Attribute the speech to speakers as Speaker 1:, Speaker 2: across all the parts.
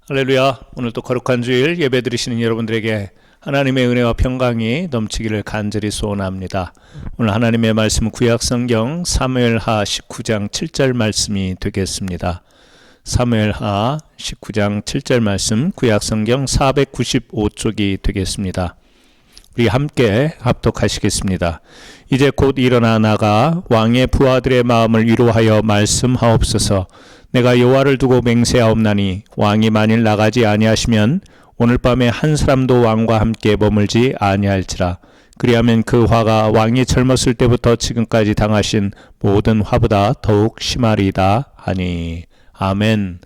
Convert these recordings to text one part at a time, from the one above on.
Speaker 1: 할렐루야. 오늘도 거룩한 주일 예배 드리시는 여러분들에게 하나님의 은혜와 평강이 넘치기를 간절히 소원합니다. 오늘 하나님의 말씀은 구약성경 사무엘하 19장 7절 말씀이 되겠습니다. 사무엘하 19장 7절 말씀, 구약성경 495쪽이 되겠습니다. 우리 함께 합독하시겠습니다. 이제 곧 일어나 나가 왕의 부하들의 마음을 위로하여 말씀하옵소서. 내가 여호와를 두고 맹세하옵나니 왕이 만일 나가지 아니하시면 오늘 밤에 한 사람도 왕과 함께 머물지 아니할지라. 그리하면 그 화가 왕이 젊었을 때부터 지금까지 당하신 모든 화보다 더욱 심하리이다 하니. 아멘.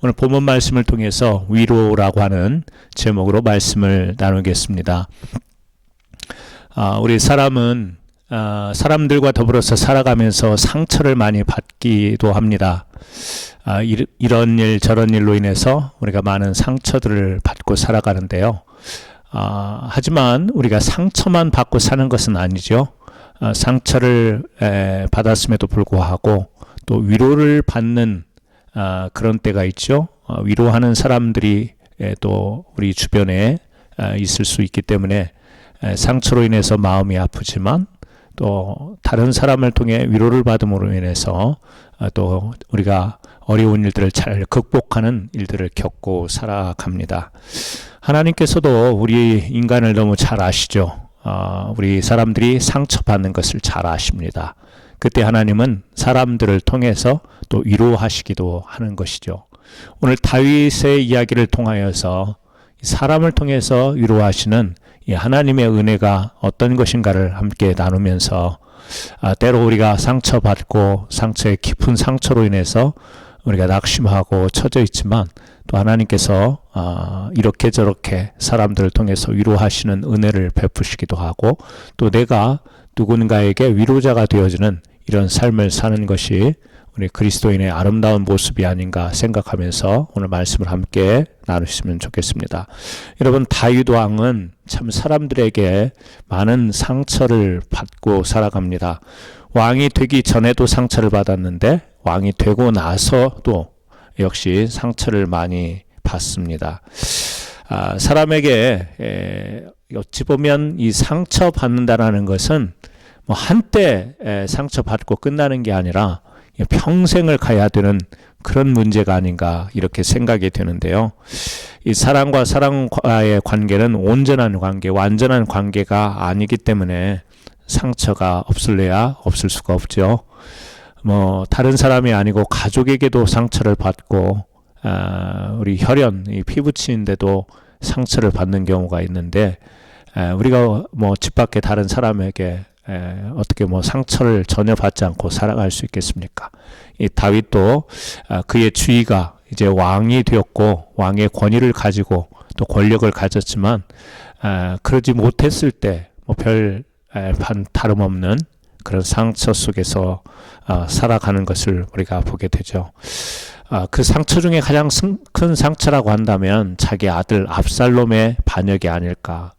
Speaker 1: 오늘 본문 말씀을 통해서 위로라고 하는 제목으로 말씀을 나누겠습니다. 우리 사람은 사람들과 더불어서 살아가면서 상처를 많이 받기도 합니다. 이런 일 저런 일로 인해서 우리가 많은 상처들을 받고 살아가는데요. 하지만 우리가 상처만 받고 사는 것은 아니죠. 상처를 받았음에도 불구하고 또 위로를 받는 그런 때가 있죠. 위로하는 사람들이 또 우리 주변에 있을 수 있기 때문에 상처로 인해서 마음이 아프지만 또 다른 사람을 통해 위로를 받음으로 인해서 또 우리가 어려운 일들을 잘 극복하는 일들을 겪고 살아갑니다. 하나님께서도 우리 인간을 너무 잘 아시죠. 우리 사람들이 상처받는 것을 잘 아십니다. 그때 하나님은 사람들을 통해서 또 위로하시기도 하는 것이죠. 오늘 다윗의 이야기를 통하여서 사람을 통해서 위로하시는 이 하나님의 은혜가 어떤 것인가를 함께 나누면서 때로 우리가 상처받고 상처의 깊은 상처로 인해서 우리가 낙심하고 처져 있지만 또 하나님께서 이렇게 저렇게 사람들을 통해서 위로하시는 은혜를 베푸시기도 하고 또 내가 누군가에게 위로자가 되어주는 이런 삶을 사는 것이 우리 그리스도인의 아름다운 모습이 아닌가 생각하면서 오늘 말씀을 함께 나누시면 좋겠습니다. 여러분, 다윗 왕은 참 사람들에게 많은 상처를 받고 살아갑니다. 왕이 되기 전에도 상처를 받았는데 왕이 되고 나서도 역시 상처를 많이 받습니다. 사람에게 어찌 보면 이 상처받는다라는 것은 뭐 한때 상처받고 끝나는 게 아니라 평생을 가야 되는 그런 문제가 아닌가 이렇게 생각이 되는데요. 이 사람과 사람과의 관계는 온전한 관계, 완전한 관계가 아니기 때문에 상처가 없을래야 없을 수가 없죠. 뭐 다른 사람이 아니고 가족에게도 상처를 받고 우리 혈연, 이 피부치인데도 상처를 받는 경우가 있는데 우리가 뭐 집 밖에 다른 사람에게 어떻게 뭐 상처를 전혀 받지 않고 살아갈 수 있겠습니까? 이 다윗도 그의 주위가 이제 왕이 되었고 왕의 권위를 가지고 또 권력을 가졌지만 그러지 못했을 때 뭐 별 다름없는 그런 상처 속에서 살아가는 것을 우리가 보게 되죠. 그 상처 중에 가장 큰 상처라고 한다면 자기 아들 압살롬의 반역이 아닐까.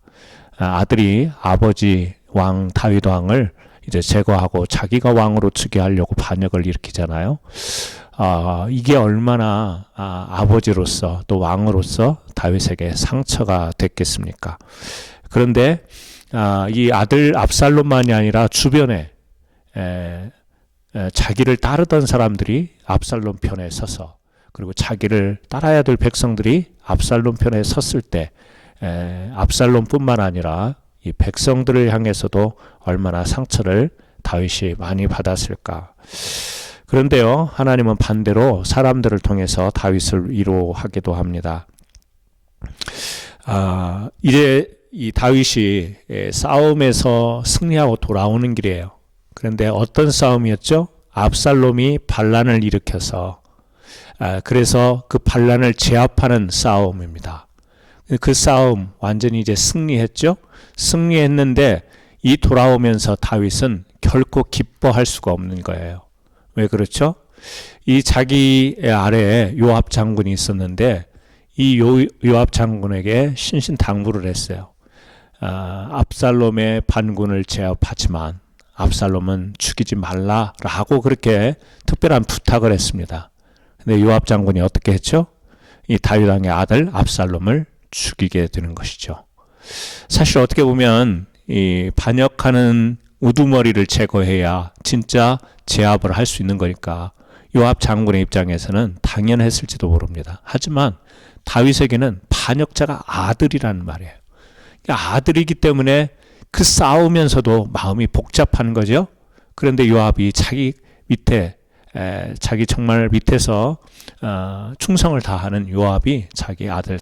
Speaker 1: 아들이 아버지 왕 다윗 왕을 이제 제거하고 자기가 왕으로 즉위 하려고 반역을 일으키잖아요. 이게 얼마나 아버지로서 또 왕으로서 다윗에게 상처가 됐겠습니까? 그런데 이 아들 압살롬만이 아니라 주변에 자기를 따르던 사람들이 압살롬 편에 서서 그리고 자기를 따라야 될 백성들이 압살롬 편에 섰을 때 압살롬뿐만 아니라 이 백성들을 향해서도 얼마나 상처를 다윗이 많이 받았을까. 그런데요, 하나님은 반대로 사람들을 통해서 다윗을 위로하기도 합니다. 이제 이 다윗이 싸움에서 승리하고 돌아오는 길이에요. 그런데 어떤 싸움이었죠? 압살롬이 반란을 일으켜서 그래서 그 반란을 제압하는 싸움입니다. 그 싸움 완전히 이제 승리했죠. 승리했는데 이 돌아오면서 다윗은 결코 기뻐할 수가 없는 거예요. 왜 그렇죠? 이 자기 아래에 요압 장군이 있었는데 이 요압 장군에게 신신당부를 했어요. 압살롬의 반군을 제압하지만 압살롬은 죽이지 말라라고 그렇게 특별한 부탁을 했습니다. 근데 요압 장군이 어떻게 했죠? 이 다윗 왕의 아들 압살롬을 죽이게 되는 것이죠. 사실 어떻게 보면 이 반역하는 우두머리를 제거해야 진짜 제압을 할 수 있는 거니까 요압 장군의 입장에서는 당연했을지도 모릅니다. 하지만 다윗에게는 반역자가 아들이라는 말이에요. 아들이기 때문에 그 싸우면서도 마음이 복잡한 거죠. 그런데 요압이 자기 밑에 자기 정말 밑에서 충성을 다하는 요압이 자기 아들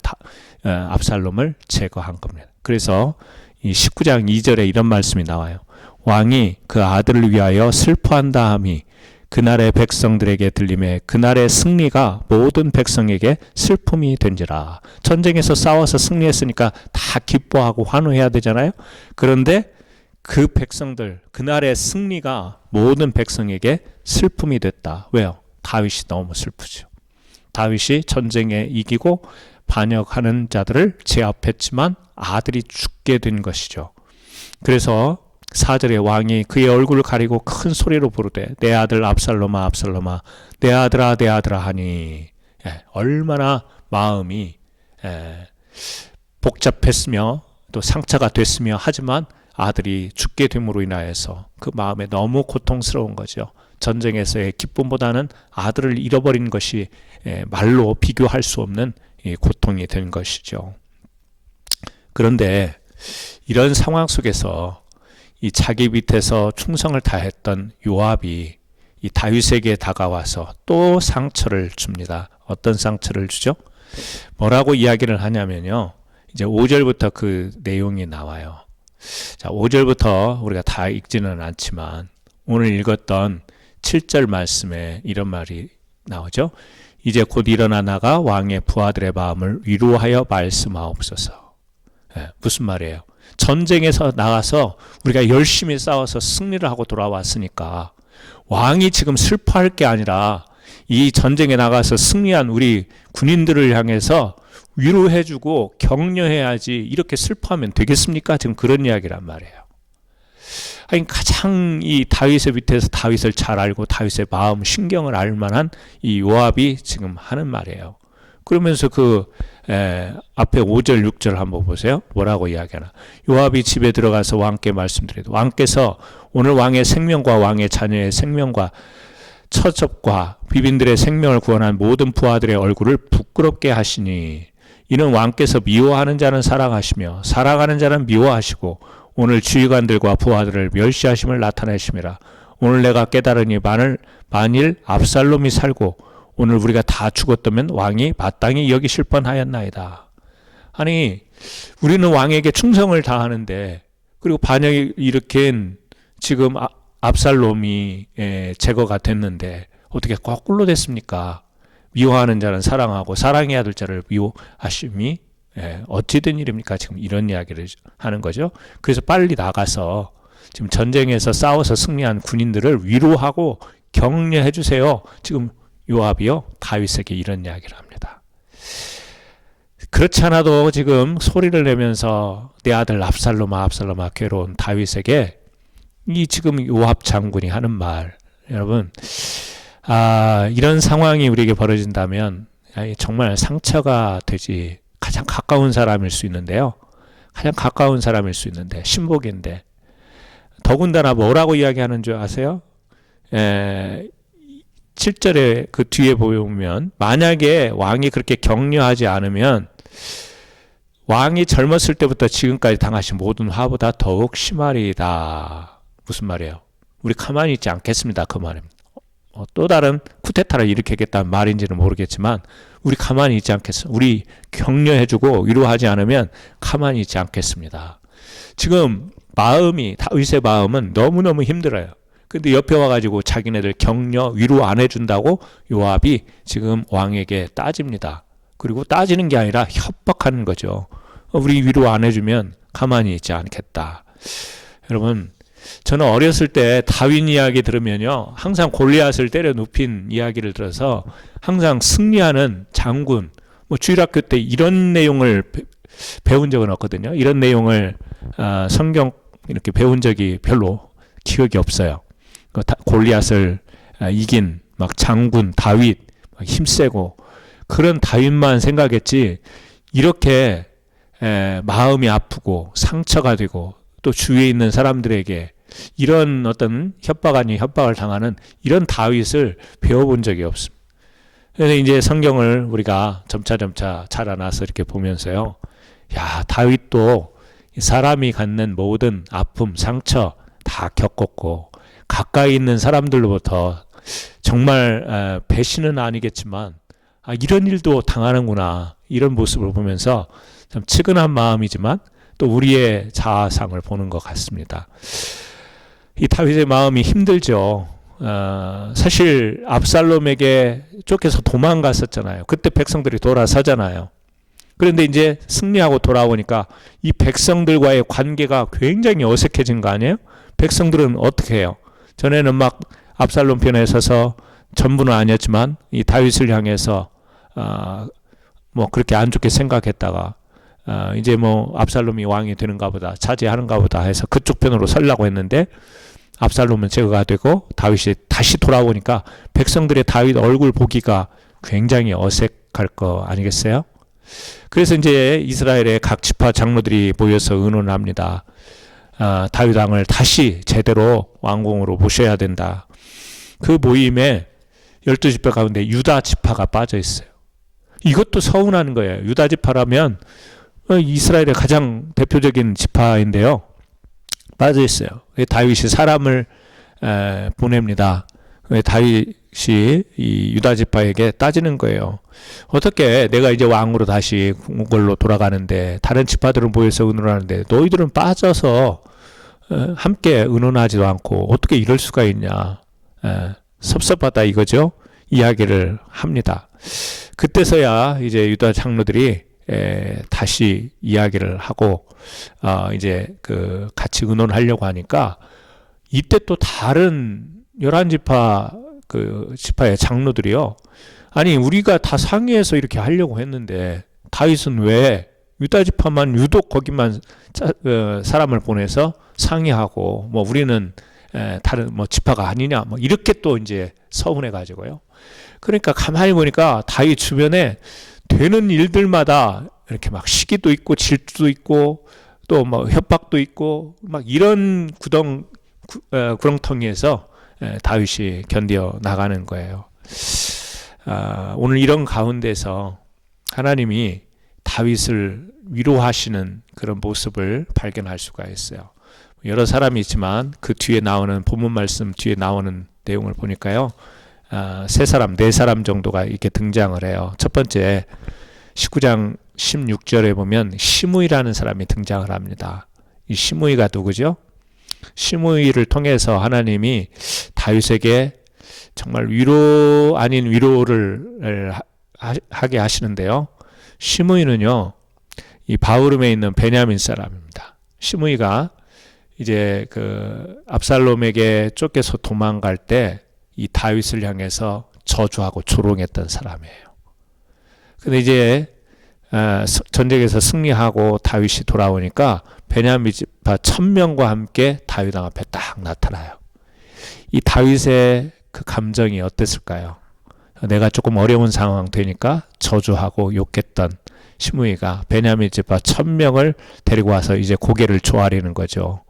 Speaker 1: 압살롬을 제거한 겁니다. 그래서 이 19장 2절에 이런 말씀이 나와요. 왕이 그 아들을 위하여 슬퍼한다 함이 그날의 백성들에게 들림에 그날의 승리가 모든 백성에게 슬픔이 된지라. 전쟁에서 싸워서 승리했으니까 다 기뻐하고 환호해야 되잖아요. 그런데 그 백성들, 그날의 승리가 모든 백성에게 슬픔이 됐다. 왜요? 다윗이 너무 슬프죠. 다윗이 전쟁에 이기고 반역하는 자들을 제압했지만 아들이 죽게 된 것이죠. 그래서 4절에 왕이 그의 얼굴을 가리고 큰 소리로 부르되 내 아들 압살롬아 압살롬아 내 아들아 내 아들아 하니 얼마나 마음이 복잡했으며 또 상처가 됐으며 하지만 아들이 죽게 됨으로 인하여서 그 마음에 너무 고통스러운 거죠. 전쟁에서의 기쁨보다는 아들을 잃어버린 것이 말로 비교할 수 없는 고통이 된 것이죠. 그런데 이런 상황 속에서 이 자기 밑에서 충성을 다했던 요압이 이 다윗에게 다가와서 또 상처를 줍니다. 어떤 상처를 주죠? 뭐라고 이야기를 하냐면요. 이제 5절부터 그 내용이 나와요. 자, 5절부터 우리가 다 읽지는 않지만 오늘 읽었던 7절 말씀에 이런 말이 나오죠. 이제 곧 일어나 나가 왕의 부하들의 마음을 위로하여 말씀하옵소서. 무슨 말이에요? 전쟁에서 나가서 우리가 열심히 싸워서 승리를 하고 돌아왔으니까 왕이 지금 슬퍼할 게 아니라 이 전쟁에 나가서 승리한 우리 군인들을 향해서 위로해주고 격려해야지 이렇게 슬퍼하면 되겠습니까? 지금 그런 이야기란 말이에요. 아니, 가장 이 다윗의 밑에서 다윗을 잘 알고 다윗의 마음, 신경을 알 만한 이 요압이 지금 하는 말이에요. 그러면서 앞에 5절, 6절 한번 보세요. 뭐라고 이야기하나. 요압이 집에 들어가서 왕께 말씀드려도 왕께서 오늘 왕의 생명과 왕의 자녀의 생명과 처접과 비빈들의 생명을 구원한 모든 부하들의 얼굴을 부끄럽게 하시니 이는 왕께서 미워하는 자는 사랑하시며 사랑하는 자는 미워하시고 오늘 주의관들과 부하들을 멸시하심을 나타내심이라. 오늘 내가 깨달으니 만일 압살롬이 살고 오늘 우리가 다 죽었다면 왕이 마땅히 여기실 뻔하였나이다. 아니, 우리는 왕에게 충성을 다하는데 그리고 반역을 일으킨 지금 압살롬이 제거가 됐는데 어떻게 거꾸로 됐습니까? 미워하는 자는 사랑하고 사랑해야 될 자를 미워하심이 어찌 된 일입니까? 지금 이런 이야기를 하는 거죠. 그래서 빨리 나가서 지금 전쟁에서 싸워서 승리한 군인들을 위로하고 격려해 주세요. 지금 요압이요 다윗에게 이런 이야기를 합니다. 그렇지 않아도 지금 소리를 내면서 내 아들 압살롬아 압살롬아 괴로운 다윗에게 이 지금 요압 장군이 하는 말, 여러분, 이런 상황이 우리에게 벌어진다면 정말 상처가 되지. 가장 가까운 사람일 수 있는데요. 가장 가까운 사람일 수 있는데 신복인데 더군다나 뭐라고 이야기하는 줄 아세요? 7절에 그 뒤에 보면 만약에 왕이 그렇게 격려하지 않으면 왕이 젊었을 때부터 지금까지 당하신 모든 화보다 더욱 심하리이다. 무슨 말이에요? 우리 가만히 있지 않겠습니다. 그 말입니다. 또 다른 쿠데타를 일으키겠다는 말인지는 모르겠지만 우리 가만히 있지 않겠습니다. 우리 격려해주고 위로하지 않으면 가만히 있지 않겠습니다. 지금 다윗의 마음은 너무너무 힘들어요. 근데 옆에 와가지고 자기네들 격려, 위로 안 해준다고 요압이 지금 왕에게 따집니다. 그리고 따지는 게 아니라 협박하는 거죠. 우리 위로 안 해주면 가만히 있지 않겠다. 여러분, 저는 어렸을 때 다윗 이야기 들으면요, 항상 골리앗을 때려 눕힌 이야기를 들어서 항상 승리하는 장군, 주일학교 때 이런 내용을 배운 적은 없거든요. 이런 내용을 성경 이렇게 배운 적이 별로 기억이 없어요. 골리앗을 이긴 막 장군 다윗, 힘세고 그런 다윗만 생각했지 이렇게 마음이 아프고 상처가 되고 또 주위에 있는 사람들에게 이런 어떤 협박 아닌 협박을 당하는 이런 다윗을 배워본 적이 없습니다. 그래서 이제 성경을 우리가 점차점차 자라나서 이렇게 보면서요. 야, 다윗도 사람이 갖는 모든 아픔, 상처 다 겪었고 가까이 있는 사람들로부터 정말 배신은 아니겠지만 이런 일도 당하는구나 이런 모습을 보면서 참 측은한 마음이지만 또 우리의 자아상을 보는 것 같습니다. 이 다윗의 마음이 힘들죠. 사실 압살롬에게 쫓겨서 도망갔었잖아요. 그때 백성들이 돌아서잖아요. 그런데 이제 승리하고 돌아오니까 이 백성들과의 관계가 굉장히 어색해진 거 아니에요? 백성들은 어떻게 해요? 전에는 막 압살롬 편에 서서 전부는 아니었지만 이 다윗을 향해서 뭐 그렇게 안 좋게 생각했다가 이제 뭐 압살롬이 왕이 되는가 보다 차지하는가 보다 해서 그쪽 편으로 서려고 했는데 압살롬은 제거가 되고 다윗이 다시 돌아오니까 백성들의 다윗 얼굴 보기가 굉장히 어색할 거 아니겠어요? 그래서 이제 이스라엘의 각 지파 장로들이 모여서 의논을 합니다. 다윗 왕을 다시 제대로 왕궁으로 모셔야 된다. 그 모임에 12지파 가운데 유다 지파가 빠져 있어요. 이것도 서운한 거예요. 유다 지파라면 이스라엘의 가장 대표적인 지파인데요. 빠져 있어요. 다윗이 사람을 보냅니다. 다윗이 이 유다 지파에게 따지는 거예요. 어떻게 내가 이제 왕으로 다시 궁궐로 돌아가는데 다른 지파들은 모여서 의논하는데 너희들은 빠져서 함께 의논하지도 않고 어떻게 이럴 수가 있냐. 섭섭하다 이거죠. 이야기를 합니다. 그때서야 이제 유다 장로들이 다시 이야기를 하고 이제 그 같이 의논하려고 하니까 이때 또 다른 11지파 그 지파의 장로들이요. 아니 우리가 다 상의해서 이렇게 하려고 했는데 다윗은 왜 유다 지파만 유독 거기만 사람을 보내서 상의하고 뭐 우리는 다른 뭐 지파가 아니냐 뭐 이렇게 또 이제 서운해 가지고요. 그러니까 가만히 보니까 다윗 주변에 되는 일들마다 이렇게 막 시기도 있고 질투도 있고 또 뭐 협박도 있고 막 이런 구렁텅이에서 다윗이 견뎌 나가는 거예요. 오늘 이런 가운데서 하나님이 다윗을 위로하시는 그런 모습을 발견할 수가 있어요. 여러 사람이 있지만 그 뒤에 나오는 본문 말씀 뒤에 나오는 내용을 보니까요. 네 사람 정도가 이렇게 등장을 해요. 첫 번째 19장 16절에 보면 시므이라는 사람이 등장을 합니다. 이 시므이가 누구죠? 시므이를 통해서 하나님이 다윗에게 정말 위로 아닌 위로를 하게 하시는데요. 시므이는요, 이 바후림에 있는 베냐민 사람입니다. 시므이가 이제 그 압살롬에게 쫓겨서 도망갈 때 이 다윗을 향해서 저주하고 조롱했던 사람이에요. 근데 이제 전쟁에서 승리하고 다윗이 돌아오니까 베냐민 지파 1000명과 함께 다윗 왕 앞에 딱 나타나요. 이 다윗의 그 감정이 어땠을까요? 내가 조금 어려운 상황 되니까 저주하고 욕했던 시므이가 베냐민 지파 1000명을 데리고 와서 이제 고개를 조아리는 거죠.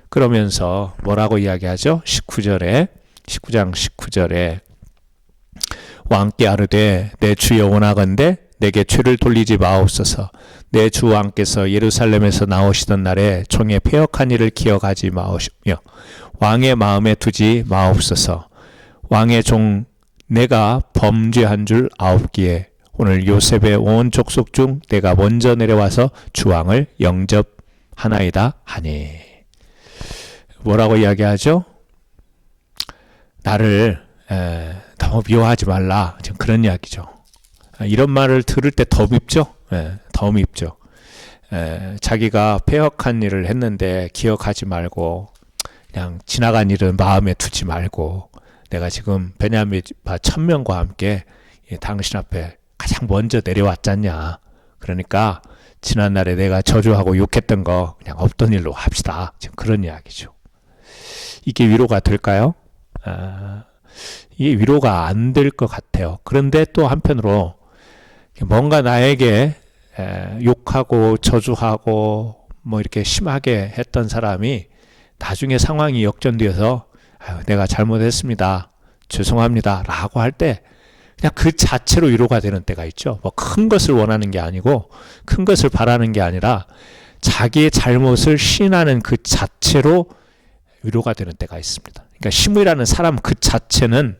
Speaker 1: 그러면서 뭐라고 이야기하죠? 19장 19절에 왕께 아르되 내 주여 원하건대 내게 죄를 돌리지 마옵소서. 내 주 왕께서 예루살렘에서 나오시던 날에 종의 패역한 일을 기억하지 마옵시며 왕의 마음에 두지 마옵소서. 왕의 종 내가 범죄한 줄 아옵기에 오늘 요셉의 온 족속 중 내가 먼저 내려와서 주왕을 영접하나이다 하니. 뭐라고 이야기하죠? 나를 너무 미워하지 말라. 지금 그런 이야기죠. 이런 말을 들을 때 더 밉죠? 더 밉죠. 자기가 패역한 일을 했는데 기억하지 말고 그냥 지나간 일은 마음에 두지 말고 내가 지금 베냐민 지파 1000명과 함께 당신 앞에 가장 먼저 내려왔잖냐. 그러니까 지난날에 내가 저주하고 욕했던 거 그냥 없던 일로 합시다. 지금 그런 이야기죠. 이게 위로가 될까요? 이게 위로가 안 될 것 같아요. 그런데 또 한편으로 뭔가 나에게 욕하고 저주하고 뭐 이렇게 심하게 했던 사람이 나중에 상황이 역전되어서 내가 잘못했습니다, 죄송합니다 라고 할 때 그냥 그 자체로 위로가 되는 때가 있죠. 뭐 큰 것을 원하는 게 아니고 큰 것을 바라는 게 아니라 자기의 잘못을 시인하는 그 자체로 위로가 되는 때가 있습니다. 그러니까 시므이라는 사람 그 자체는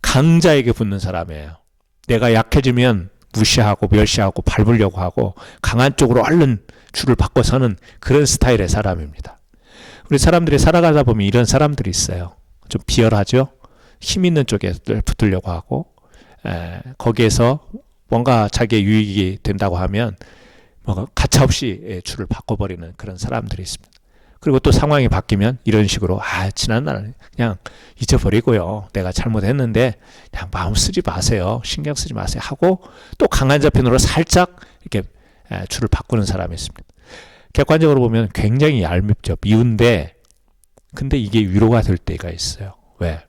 Speaker 1: 강자에게 붙는 사람이에요. 내가 약해지면 무시하고 멸시하고 밟으려고 하고 강한 쪽으로 얼른 줄을 바꿔서는 그런 스타일의 사람입니다. 우리 사람들이 살아가다 보면 이런 사람들이 있어요. 좀 비열하죠. 힘 있는 쪽에 붙으려고 하고 거기에서 뭔가 자기의 유익이 된다고 하면 뭔가 가차없이 줄을 바꿔버리는 그런 사람들이 있습니다. 그리고 또 상황이 바뀌면 이런 식으로 지난 날은 그냥 잊어버리고요, 내가 잘못했는데 그냥 마음 쓰지 마세요, 신경 쓰지 마세요 하고 또 강한 저편으로 살짝 이렇게 줄을 바꾸는 사람이 있습니다. 객관적으로 보면 굉장히 얄밉죠. 미운데 근데 이게 위로가 될 때가 있어요. 왜?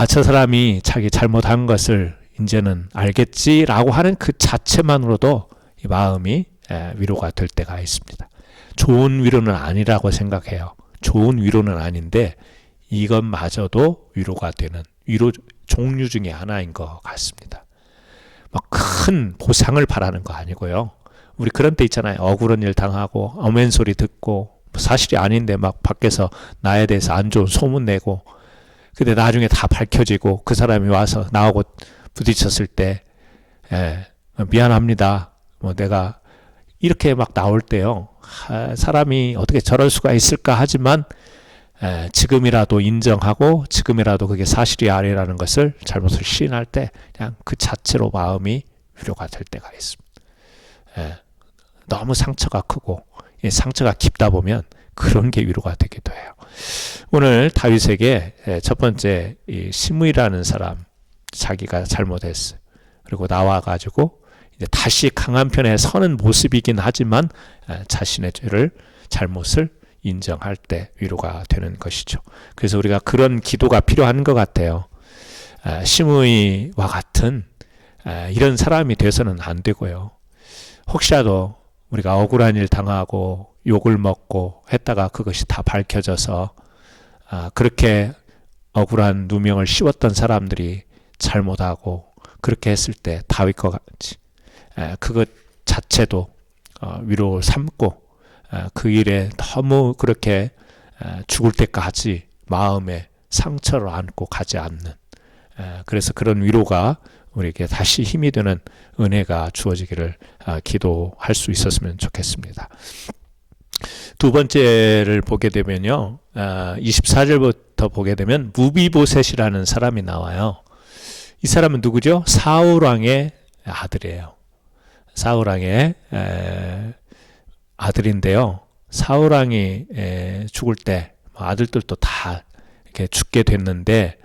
Speaker 1: 저 사람이 자기 잘못한 것을 이제는 알겠지라고 하는 그 자체만으로도 이 마음이 위로가 될 때가 있습니다. 좋은 위로는 아니라고 생각해요. 좋은 위로는 아닌데 이것마저도 위로가 되는 위로 종류 중에 하나인 것 같습니다. 막 큰 보상을 바라는 거 아니고요. 우리 그런 때 있잖아요. 억울한 일 당하고 어멘 소리 듣고 사실이 아닌데 막 밖에서 나에 대해서 안 좋은 소문 내고 근데 나중에 다 밝혀지고 그 사람이 와서 나하고 부딪혔을 때 미안합니다, 뭐 내가 이렇게 막 나올 때요, 사람이 어떻게 저럴 수가 있을까 하지만 지금이라도 인정하고 지금이라도 그게 사실이 아니라는 것을 잘못을 시인할 때 그냥 그 자체로 마음이 위로가 될 때가 있습니다. 너무 상처가 크고 상처가 깊다 보면 그런 게 위로가 되기도 해요. 오늘 다윗에게 첫 번째 이 시므이라는 사람, 자기가 잘못했어요. 그리고 나와가지고 이제 다시 강한 편에 서는 모습이긴 하지만 자신의 죄를, 잘못을 인정할 때 위로가 되는 것이죠. 그래서 우리가 그런 기도가 필요한 것 같아요. 시므이와 같은 이런 사람이 돼서는 안 되고요. 혹시라도 우리가 억울한 일 당하고 욕을 먹고 했다가 그것이 다 밝혀져서 그렇게 억울한 누명을 씌웠던 사람들이 잘못하고 그렇게 했을 때 다윗과 같이 그것 자체도 위로 삼고 그 일에 너무 그렇게 죽을 때까지 마음에 상처를 안고 가지 않는, 그래서 그런 위로가 우리에게 다시 힘이 되는 은혜가 주어지기를 기도할 수 있었으면 좋겠습니다. 두 번째를 보게 되면요, 24절부터 보게 되면 무비보셋이라는 사람이 나와요. 이 사람은 누구죠? 사울왕의 아들이에요. 사울왕의 아들인데요, 사울왕이 죽을 때 아들들도 다 이렇게 죽게 됐는데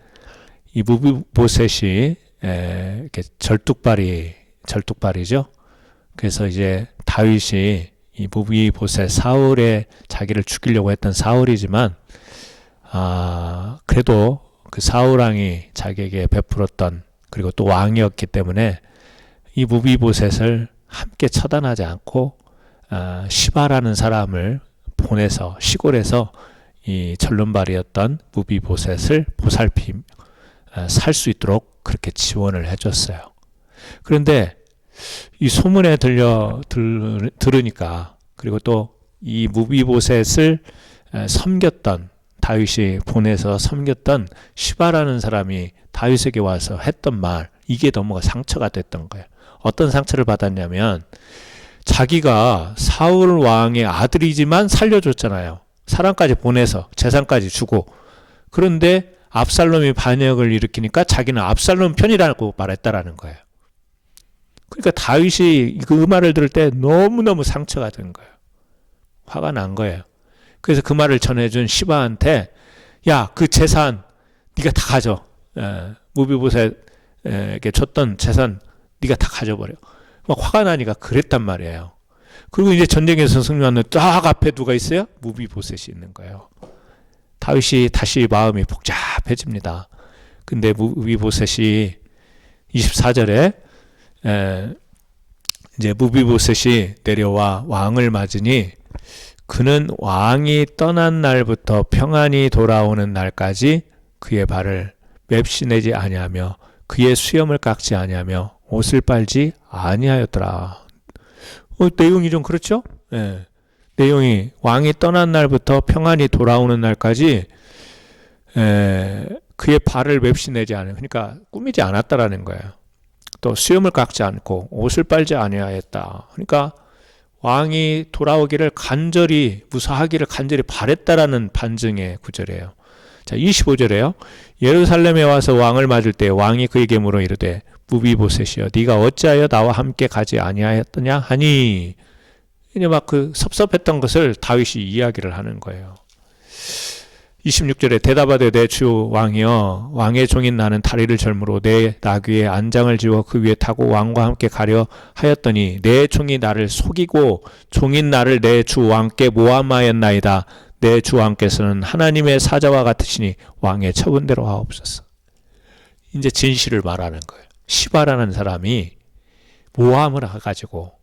Speaker 1: 이 무비보셋이 이렇게 절뚝발이죠. 그래서 이제 다윗이 이 무비보셋, 사울의 자기를 죽이려고 했던 사울이지만 그래도 그 사울왕이 자기에게 베풀었던, 그리고 또 왕이었기 때문에 이 무비보셋을 함께 처단하지 않고 시바라는 사람을 보내서 시골에서 이 절름발이었던 무비보셋을 보살피 살 수 있도록 그렇게 지원을 해줬어요. 그런데 이 소문에 들으니까, 그리고 또 이 무비보셋을 섬겼던, 다윗이 보내서 섬겼던 시바라는 사람이 다윗에게 와서 했던 말, 이게 너무 상처가 됐던 거예요. 어떤 상처를 받았냐면 자기가 사울 왕의 아들이지만 살려줬잖아요. 사람까지 보내서 재산까지 주고. 그런데 압살롬이 반역을 일으키니까 자기는 압살롬 편이라고 말했다라는 거예요. 그러니까 다윗이 그 말을 들을 때 너무너무 상처가 된 거예요. 화가 난 거예요. 그래서 그 말을 전해준 시바한테, 야, 그 재산 네가 다 가져. 무비보셋에게 줬던 재산 네가 다 가져버려. 막 화가 나니까 그랬단 말이에요. 그리고 이제 전쟁에서 승리하는 딱 앞에 누가 있어요? 무비보셋이 있는 거예요. 다윗이 다시 마음이 복잡해집니다. 근데 무비보셋이 24절에 이제 무비보셋이 내려와 왕을 맞으니 그는 왕이 떠난 날부터 평안히 돌아오는 날까지 그의 발을 맵시내지 아니하며 그의 수염을 깎지 아니하며 옷을 빨지 아니하였더라. 내용이 좀 그렇죠? 예. 내용이 왕이 떠난 날부터 평안히 돌아오는 날까지 그의 발을 맵시내지 않아요. 그러니까 꾸미지 않았다라는 거예요. 또 수염을 깎지 않고 옷을 빨지 아니하였다. 그러니까 왕이 돌아오기를 간절히 무사하기를 간절히 바랬다라는 반증의 구절이에요. 자, 25절에요. 예루살렘에 와서 왕을 맞을 때 왕이 그에게 물어 이르되 무비보셋이여 네가 어찌하여 나와 함께 가지 아니하였더냐 하니 이제 막 그 섭섭했던 것을 다윗이 이야기를 하는 거예요. 26절에 대답하되 내 주 왕이여 왕의 종인 나는 다리를 절므로 내 나귀에 안장을 지워 그 위에 타고 왕과 함께 가려 하였더니 내 종이 나를 속이고 종인 나를 내 주 왕께 모함하였나이다. 내 주 왕께서는 하나님의 사자와 같으시니 왕의 처분대로 하옵소서. 이제 진실을 말하는 거예요. 시바라는 사람이 모함을 해가지고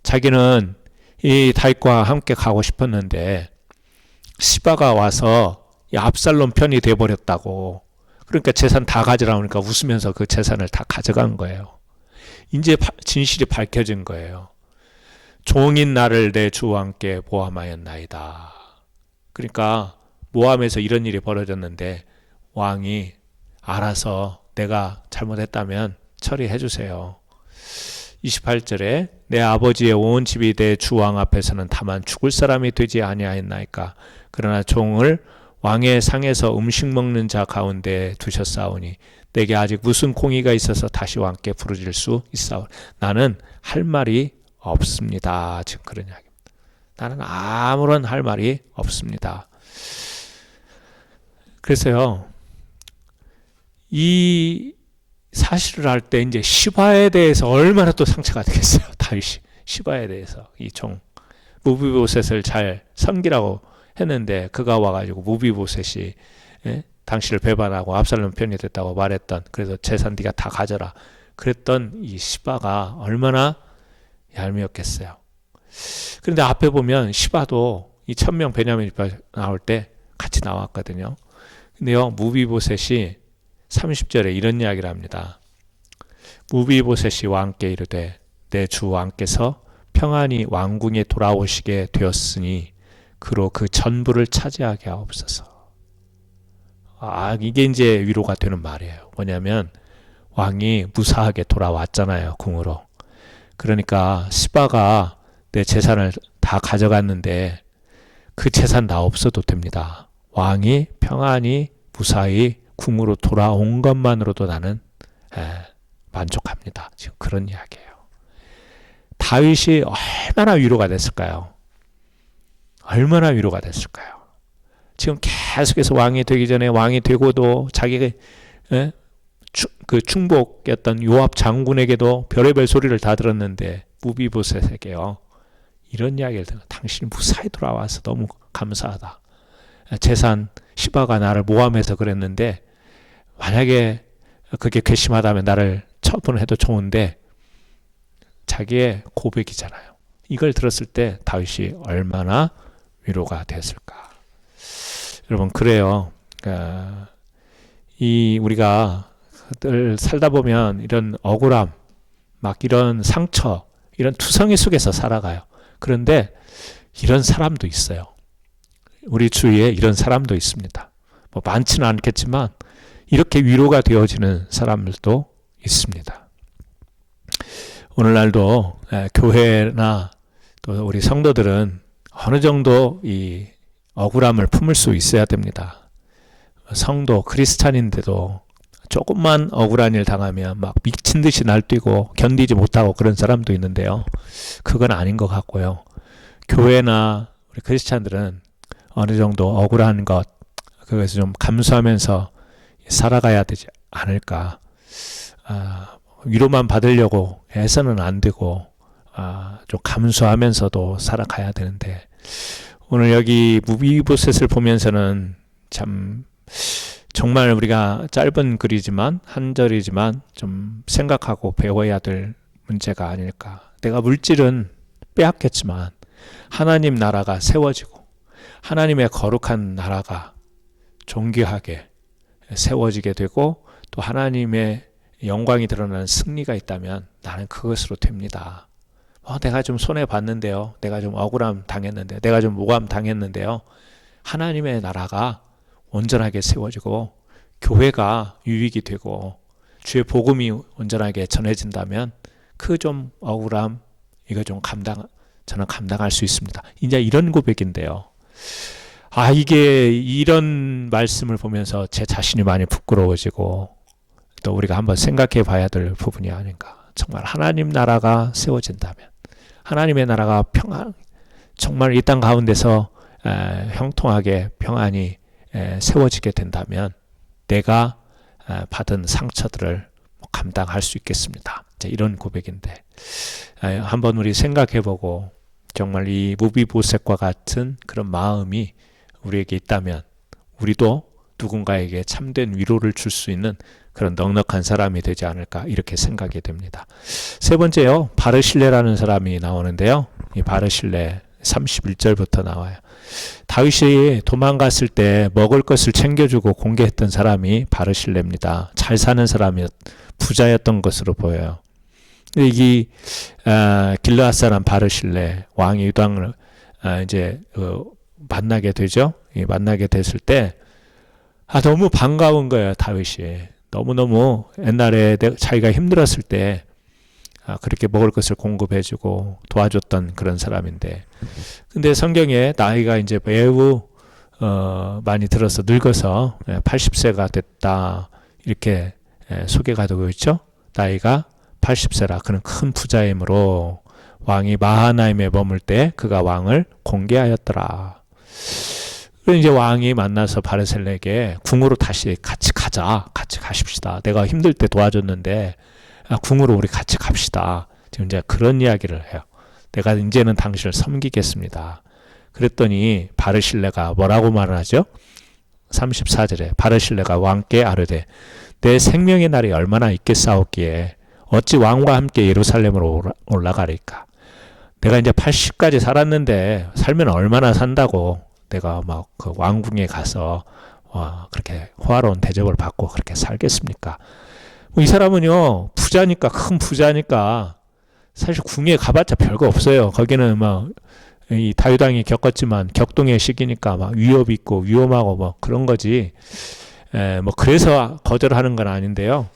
Speaker 1: 자기는 이 다윗과 함께 가고 싶었는데 시바가 와서 압살롬 편이 돼버렸다고. 그러니까 재산 다 가져라 하니까 웃으면서 그 재산을 다 가져간 거예요. 이제 진실이 밝혀진 거예요. 종인 나를 내 주 왕께 모함하였나이다. 그러니까 모함에서 이런 일이 벌어졌는데 왕이 알아서 내가 잘못했다면 처리해 주세요. 28절에 내 아버지의 온 집이 내 주 왕 앞에서는 다만 죽을 사람이 되지 아니하였나이까. 그러나 종을 왕의 상에서 음식 먹는 자 가운데 두셨사오니 내게 아직 무슨 공의가 있어서 다시 왕께 부르질 수 있사오니 나는 할 말이 없습니다. 지금 그런 이야기입니다. 나는 아무런 할 말이 없습니다. 그래서요, 이 사실을 할 때 이제 시바에 대해서 얼마나 또 상처가 되겠어요. 다윗이 시바에 대해서 이 종 무비보셋을 잘 섬기라고 했는데 그가 와가지고 무비보셋이 당신을 배반하고 압살롬 편이 됐다고 말했던, 그래서 재산 네가 다 가져라 그랬던 이 시바가 얼마나 얄미웠겠어요. 그런데 앞에 보면 시바도 이 1000명 베냐민 지파 나올 때 같이 나왔거든요. 근데요, 무비보셋이 30절에 이런 이야기를 합니다. 무비보셋이 왕께 이르되 내 주 왕께서 평안히 왕궁에 돌아오시게 되었으니 그로 그 전부를 차지하게 하옵소서. 이게 이제 위로가 되는 말이에요. 뭐냐면 왕이 무사하게 돌아왔잖아요, 궁으로. 그러니까 시바가 내 재산을 다 가져갔는데 그 재산 나 없어도 됩니다. 왕이 평안히 무사히 궁으로 돌아온 것만으로도 나는 만족합니다. 지금 그런 이야기예요. 다윗이 얼마나 위로가 됐을까요? 얼마나 위로가 됐을까요? 지금 계속해서 왕이 되기 전에 왕이 되고도 자기가 그 충복이었던 요압 장군에게도 별의별 소리를 다 들었는데 무비보셋에게요, 이런 이야기를 들어. 당신이 무사히 돌아와서 너무 감사하다. 재산 시바가 나를 모함해서 그랬는데 만약에 그게 괘씸하다면 나를 처분해도 좋은데, 자기의 고백이잖아요. 이걸 들었을 때 다윗이 얼마나 위로가 됐을까. 여러분, 그래요. 우리가 늘 살다 보면 이런 억울함, 막 이런 상처, 이런 투성이 속에서 살아가요. 그런데 이런 사람도 있어요. 우리 주위에 이런 사람도 있습니다. 뭐 많지는 않겠지만 이렇게 위로가 되어지는 사람들도 있습니다. 오늘날도 교회나 또 우리 성도들은 어느 정도 이 억울함을 품을 수 있어야 됩니다. 성도 크리스찬인데도 조금만 억울한 일 당하면 막 미친 듯이 날뛰고 견디지 못하고 그런 사람도 있는데요. 그건 아닌 것 같고요. 교회나 우리 크리스찬들은 어느 정도 억울한 것, 그것을 좀 감수하면서 살아가야 되지 않을까. 위로만 받으려고 해서는 안 되고 좀 감수하면서도 살아가야 되는데, 오늘 여기 무비보셋을 보면서는 참 정말 우리가 짧은 글이지만 한 절이지만 좀 생각하고 배워야 될 문제가 아닐까. 내가 물질은 빼앗겼지만 하나님 나라가 세워지고 하나님의 거룩한 나라가 존귀하게 세워지게 되고 또 하나님의 영광이 드러나는 승리가 있다면 나는 그것으로 됩니다. 내가 좀 손해봤는데요. 내가 좀 억울함 당했는데, 내가 좀 모함 당했는데요. 하나님의 나라가 온전하게 세워지고 교회가 유익이 되고 주의 복음이 온전하게 전해진다면 그 좀 억울함 이거 좀 저는 감당할 수 있습니다. 이제 이런 고백인데요. 이게 이런 말씀을 보면서 제 자신이 많이 부끄러워지고 또 우리가 한번 생각해 봐야 될 부분이 아닌가. 정말 하나님 나라가 세워진다면 하나님의 나라가 정말 이 땅 가운데서 형통하게 평안히 세워지게 된다면 내가 받은 상처들을 감당할 수 있겠습니다. 이런 고백인데 한번 우리 생각해보고 정말 이 무비보셋과 같은 그런 마음이 우리에게 있다면 우리도 누군가에게 참된 위로를 줄 수 있는 그런 넉넉한 사람이 되지 않을까 이렇게 생각이 됩니다. 세 번째요. 바르실레라는 사람이 나오는데요. 이 바르실레 31절부터 나와요. 다윗이 도망갔을 때 먹을 것을 챙겨주고 공개했던 사람이 바르실레입니다. 잘 사는 사람이 부자였던 것으로 보여요. 이 길르앗 사람 바르실레 왕이 유당을 이제 만나게 되죠. 만나게 됐을 때 너무 반가운 거예요. 다윗이 너무너무 옛날에 자기가 힘들었을 때 그렇게 먹을 것을 공급해주고 도와줬던 그런 사람인데, 근데 성경에 나이가 이제 매우 많이 들어서 늙어서 80세가 됐다 이렇게 소개가 되고 있죠. 나이가 80세라 그는 큰 부자이므로 왕이 마하나임에 머물 때 그가 왕을 공개하였더라. 그래서 이제 왕이 만나서 바르셀레에게 궁으로 다시 같이 가십시다. 내가 힘들 때 도와줬는데 궁으로 우리 같이 갑시다. 지금 이제 그런 이야기를 해요. 내가 이제는 당신을 섬기겠습니다. 그랬더니 바르실레가 뭐라고 말을 하죠? 34절에 바르실레가 왕께 아뢰되 내 생명의 날이 얼마나 있겠사옵기에 어찌 왕과 함께 예루살렘으로 올라가리까? 내가 이제 80까지 살았는데 살면 얼마나 산다고 내가 막 그 왕궁에 가서 그렇게 호화로운 대접을 받고 그렇게 살겠습니까? 이 사람은요 부자니까 큰 부자니까 사실 궁에 가봤자 별거 없어요. 거기는 막 이 다윗 왕이 겪었지만 격동의 시기니까 막 위협이 있고 위험하고 뭐 그런 거지. 뭐 그래서 거절하는 건 아닌데요.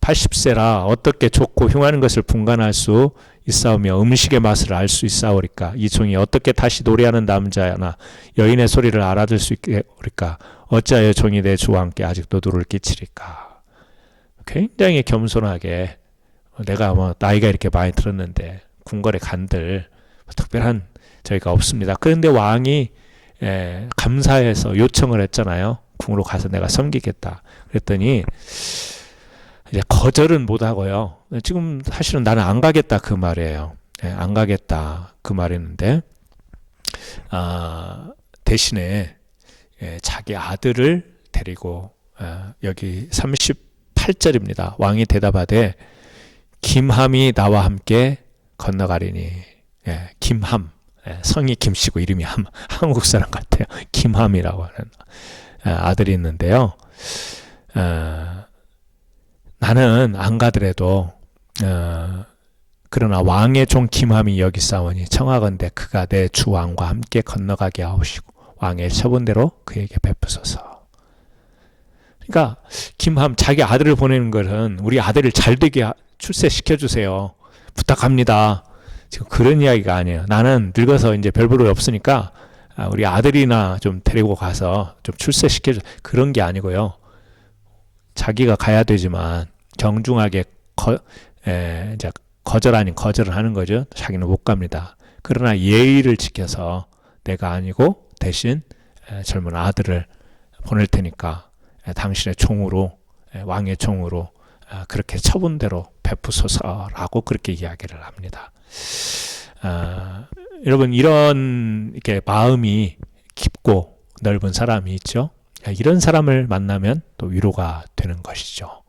Speaker 1: 80세라 어떻게 좋고 흉하는 것을 분간할 수 있사오며 음식의 맛을 알 수 있사오리까? 이 종이 어떻게 다시 노래하는 남자나 여인의 소리를 알아들 수 있겠오리까? 어찌하여 종이 내 주와 함께 아직도 누를 끼치리까? 굉장히 겸손하게 내가 뭐 나이가 이렇게 많이 들었는데 궁궐에 간들 특별한 저희가 없습니다. 그런데 왕이 감사해서 요청을 했잖아요. 궁으로 가서 내가 섬기겠다. 그랬더니 이제 거절은 못 하고요. 지금 사실은 나는 안 가겠다 그 말이에요. 안 가겠다 그 말이었는데 대신에 자기 아들을 데리고 여기 38절입니다. 왕이 대답하되 김함이 나와 함께 건너가리니. 김함 성이 김씨고 이름이 한국 사람 같아요. 김함이라고 하는 아들이 있는데요. 나는 안 가더라도 그러나 왕의 종 김함이 여기 싸우니 청하건대 그가 내 주 왕과 함께 건너가게 하옵시고 왕의 처분대로 그에게 베푸소서. 그러니까 김함 자기 아들을 보내는 것은 우리 아들을 잘되게 출세시켜 주세요. 부탁합니다. 지금 그런 이야기가 아니에요. 나는 늙어서 이제 별 볼일 없으니까 우리 아들이나 좀 데리고 가서 좀 출세시켜 줘. 그런 게 아니고요. 자기가 가야 되지만 정중하게 이제 거절 아닌 거절을 하는 거죠. 자기는 못 갑니다. 그러나 예의를 지켜서 내가 아니고 대신 젊은 아들을 보낼 테니까 당신의 총으로 왕의 총으로 그렇게 처분대로 베푸소서라고 그렇게 이야기를 합니다. 여러분 이런 이렇게 마음이 깊고 넓은 사람이 있죠. 이런 사람을 만나면 또 위로가 되는 것이죠.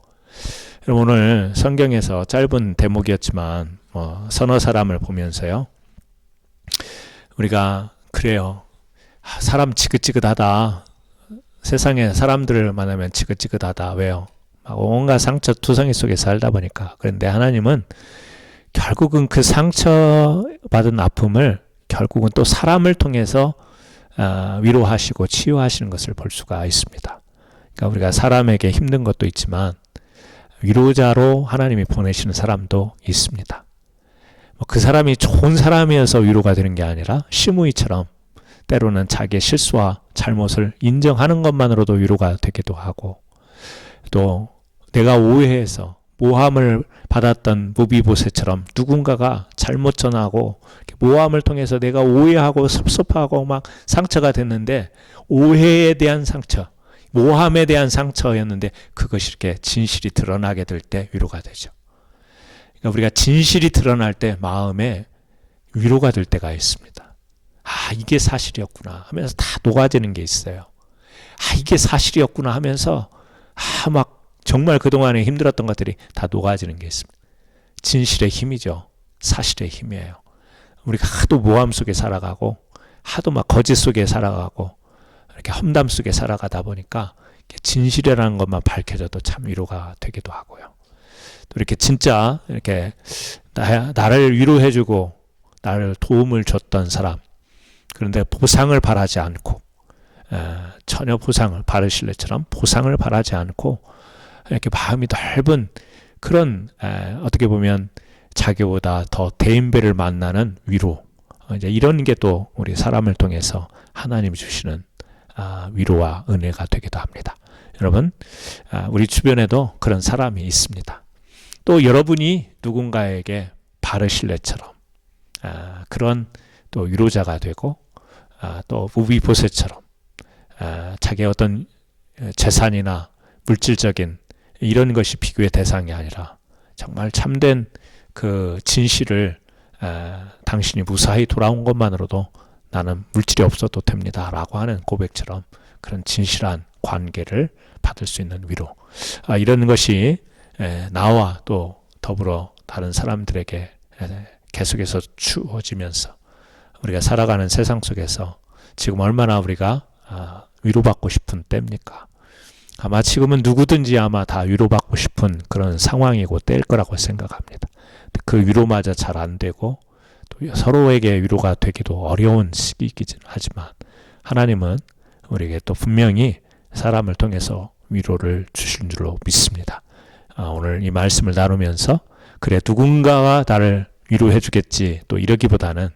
Speaker 1: 여러분, 오늘 성경에서 짧은 대목이었지만 서너 사람을 보면서요, 우리가 그래요. 사람 지긋지긋하다. 세상에 사람들을 만나면 지긋지긋하다. 왜요? 온갖 상처 투성이 속에 살다 보니까. 그런데 하나님은 결국은 그 상처받은 아픔을 결국은 또 사람을 통해서 위로하시고 치유하시는 것을 볼 수가 있습니다. 그러니까 우리가 사람에게 힘든 것도 있지만 위로자로 하나님이 보내시는 사람도 있습니다. 그 사람이 좋은 사람이어서 위로가 되는 게 아니라 시므이처럼 때로는 자기의 실수와 잘못을 인정하는 것만으로도 위로가 되기도 하고, 또 내가 오해해서 모함을 받았던 무비보셋처럼 누군가가 잘못 전하고 모함을 통해서 내가 오해하고 섭섭하고 막 상처가 됐는데, 오해에 대한 상처, 모함에 대한 상처였는데 그것이 이렇게 진실이 드러나게 될 때 위로가 되죠. 그러니까 우리가 진실이 드러날 때 마음에 위로가 될 때가 있습니다. 이게 사실이었구나 하면서 다 녹아지는 게 있어요. 이게 사실이었구나 하면서 막 정말 그동안에 힘들었던 것들이 다 녹아지는 게 있습니다. 진실의 힘이죠. 사실의 힘이에요. 우리가 하도 모함 속에 살아가고 하도 막 거짓 속에 살아가고 이렇게 험담 속에 살아가다 보니까 진실이라는 것만 밝혀져도 참 위로가 되기도 하고요. 또 이렇게 진짜 이렇게 나를 위로해주고 나를 도움을 줬던 사람, 그런데 보상을 바라지 않고 전혀 보상을, 바르실레처럼 보상을 바라지 않고 이렇게 마음이 넓은 그런 어떻게 보면 자기보다 더 대인배를 만나는 위로, 이제 이런 게 또 우리 사람을 통해서 하나님이 주시는 위로와 은혜가 되기도 합니다. 여러분, 우리 주변에도 그런 사람이 있습니다. 또 여러분이 누군가에게 바르실레처럼 그런 또 위로자가 되고, 또 무비보셋처럼 자기의 어떤 재산이나 물질적인 이런 것이 비교의 대상이 아니라 정말 참된 그 진실을 당신이 무사히 돌아온 것만으로도 나는 물질이 없어도 됩니다 라고 하는 고백처럼 그런 진실한 관계를 받을 수 있는 위로, 이런 것이 나와 또 더불어 다른 사람들에게 계속해서 주어지면서 우리가 살아가는 세상 속에서 지금 얼마나 우리가 위로받고 싶은 때입니까? 아마 지금은 누구든지 아마 다 위로받고 싶은 그런 상황이고 때일 거라고 생각합니다. 그 위로마저 잘 안 되고 또 서로에게 위로가 되기도 어려운 시기이긴 하지만 하나님은 우리에게 또 분명히 사람을 통해서 위로를 주신 줄로 믿습니다. 오늘 이 말씀을 나누면서 그래 누군가가 나를 위로해 주겠지 또 이러기보다는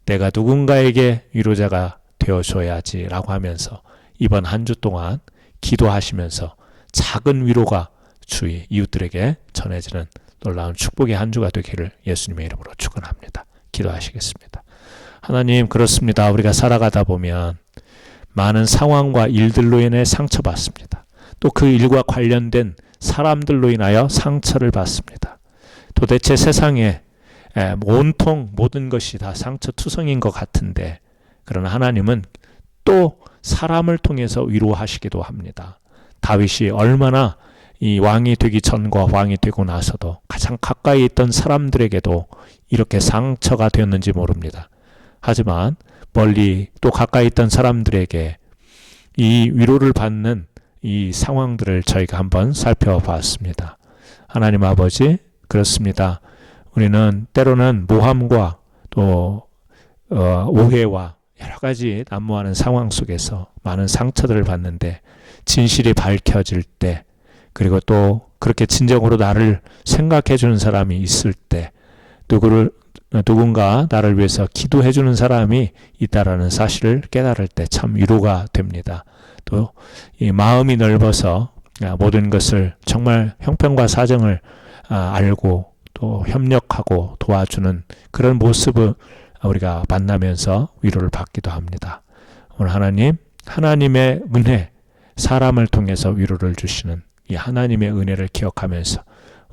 Speaker 1: 내가 누군가에게 위로자가 되어줘야지 라고 하면서 이번 한 주 동안 기도하시면서 작은 위로가 주위 이웃들에게 전해지는 놀라운 축복의 한 주가 되기를 예수님의 이름으로 축원합니다. 기도하시겠습니다. 하나님, 그렇습니다. 우리가 살아가다 보면 많은 상황과 일들로 인해 상처받습니다. 또 그 일과 관련된 사람들로 인하여 상처를 받습니다. 도대체 세상에 온통 모든 것이 다 상처투성인 것 같은데, 그러나 하나님은 또 사람을 통해서 위로하시기도 합니다. 다윗이 얼마나 이 왕이 되기 전과 왕이 되고 나서도 가장 가까이 있던 사람들에게도 이렇게 상처가 되었는지 모릅니다. 하지만 멀리 또 가까이 있던 사람들에게 이 위로를 받는 이 상황들을 저희가 한번 살펴봤습니다. 하나님 아버지, 그렇습니다. 우리는 때로는 모함과 또 오해와 여러 가지 난무하는 상황 속에서 많은 상처들을 받는데, 진실이 밝혀질 때, 그리고 또 그렇게 진정으로 나를 생각해 주는 사람이 있을 때, 누군가 나를 위해서 기도해 주는 사람이 있다라는 사실을 깨달을 때 참 위로가 됩니다. 또 이 마음이 넓어서 모든 것을 정말 형편과 사정을 알고 또 협력하고 도와주는 그런 모습을 우리가 만나면서 위로를 받기도 합니다. 오늘 하나님의 은혜, 사람을 통해서 위로를 주시는 이 하나님의 은혜를 기억하면서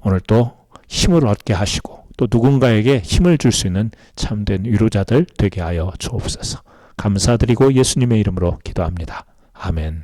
Speaker 1: 오늘 또 힘을 얻게 하시고 또 누군가에게 힘을 줄 수 있는 참된 위로자들 되게 하여 주옵소서. 감사드리고 예수님의 이름으로 기도합니다. 아멘.